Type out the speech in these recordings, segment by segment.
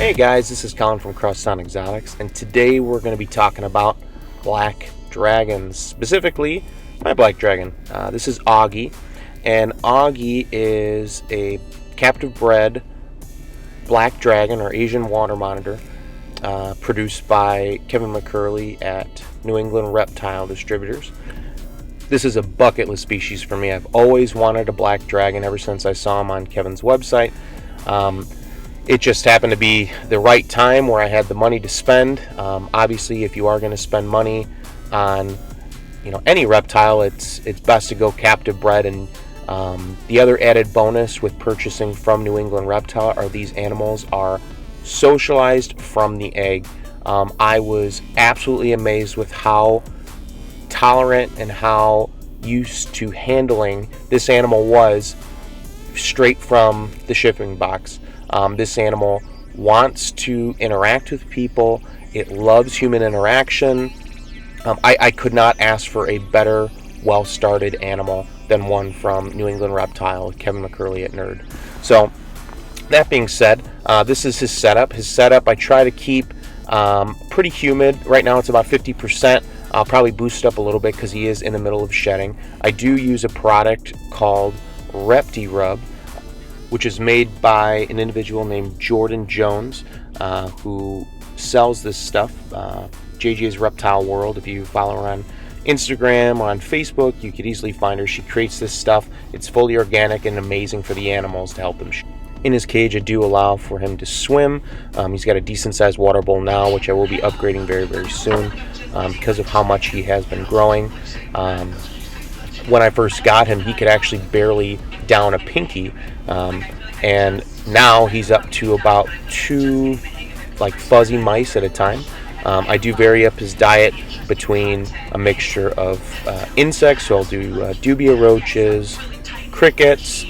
Hey guys, this is Colin from Crosstown Exotics, and today we're going to be talking about black dragons, specifically my black dragon. This is Augie, and Augie is a captive bred black dragon or Asian water monitor produced by Kevin McCurley at New England Reptile Distributors. This is a bucket list species for me. I've always wanted a black dragon ever since I saw him on Kevin's website. It just happened to be the right time where I had the money to spend. Obviously, if you are going to spend money on any reptile, it's best to go captive bred. And the other added bonus with purchasing from New England Reptile are these animals are socialized from the egg. I was absolutely amazed with how tolerant and how used to handling this animal was straight from the shipping box. This animal wants to interact with people. It loves human interaction. I could not ask for a better, well-started animal than one from New England Reptile, Kevin McCurley at Nerd. So, that being said, this is his setup. His setup I try to keep pretty humid. Right now it's about 50%. I'll probably boost it up a little bit because he is in the middle of shedding. I do use a product called Rub, which is made by an individual named Jordan Jones, who sells this stuff. JJ's Reptile World. If you follow her on Instagram or on Facebook, you could easily find her. She creates this stuff. It's fully organic and amazing for the animals to help them. In his cage, I do allow for him to swim. He's got a decent sized water bowl now, which I will be upgrading very, very soon because of how much he has been growing. When I first got him, he could actually barely down a pinky, and now he's up to about 2 fuzzy mice at a time. I do vary up his diet between a mixture of insects, so I'll do dubia roaches, crickets.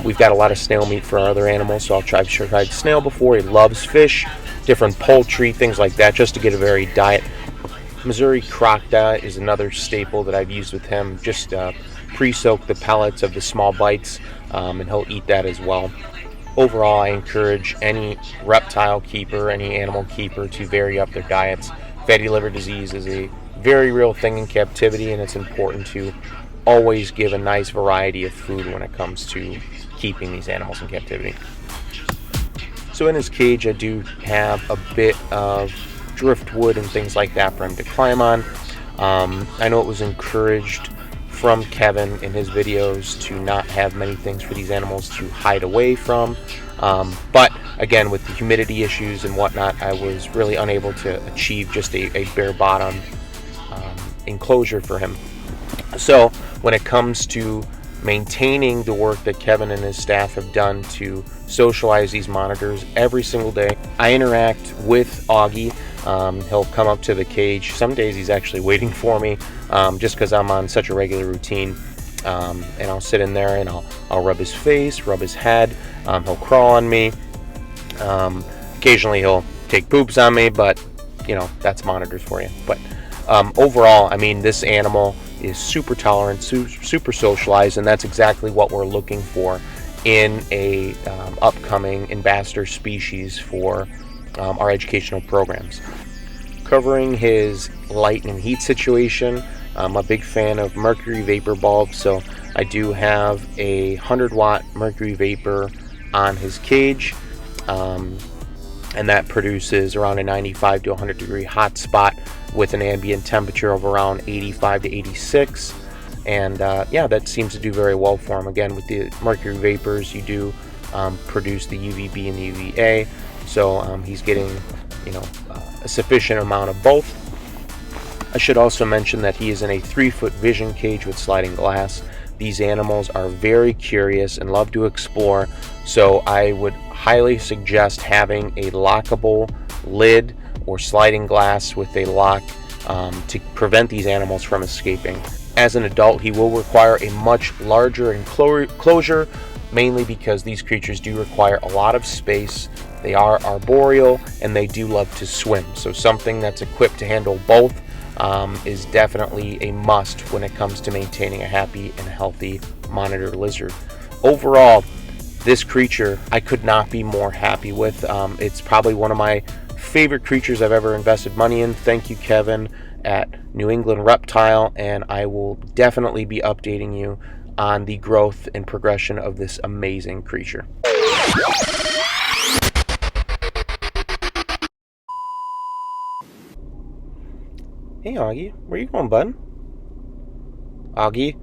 We've got a lot of snail meat for our other animals, so I've tried snail before. He loves fish, different poultry, things like that, just to get a varied diet. Missouri crocodile is another staple that I've used with him. Just pre-soak the pellets of the small bites, and he'll eat that as well. Overall, I encourage any reptile keeper, any animal keeper to vary up their diets. Fatty liver disease is a very real thing in captivity, and it's important to always give a nice variety of food when it comes to keeping these animals in captivity. So in his cage, I do have a bit of driftwood and things like that for him to climb on. I know it was encouraged from Kevin in his videos to not have many things for these animals to hide away from, but again, with the humidity issues and whatnot, I was really unable to achieve just a bare bottom enclosure for him. So when it comes to maintaining the work that Kevin and his staff have done to socialize these monitors every single day, I interact with Augie. He'll come up to the cage. Some days he's actually waiting for me, just because I'm on such a regular routine. And I'll sit in there and I'll rub his face, rub his head. He'll crawl on me. Occasionally he'll take poops on me, but that's monitors for you. But overall, I mean, this animal is super tolerant, super socialized, and that's exactly what we're looking for in a upcoming ambassador species for our educational programs. Covering his light and heat situation, I'm a big fan of mercury vapor bulbs, so I do have a 100-watt mercury vapor on his cage, and that produces around a 95 to 100 degree hot spot with an ambient temperature of around 85 to 86. And that seems to do very well for him. Again, with the mercury vapors, you do produce the UVB and the UVA, so he's getting a sufficient amount of both. I should also mention that he is in a 3-foot vision cage with sliding glass. These animals are very curious and love to explore, so I would highly suggest having a lockable lid or sliding glass with a lock to prevent these animals from escaping. As an adult, he will require a much larger enclosure, mainly because these creatures do require a lot of space. They are arboreal and they do love to swim, so something that's equipped to handle both is definitely a must when it comes to maintaining a happy and healthy monitor lizard. Overall, this creature I could not be more happy with. It's probably one of my favorite creatures I've ever invested money in. Thank you, Kevin, at New England Reptile, and I will definitely be updating you on the growth and progression of this amazing creature. Hey, Augie, where you going, bud? Augie,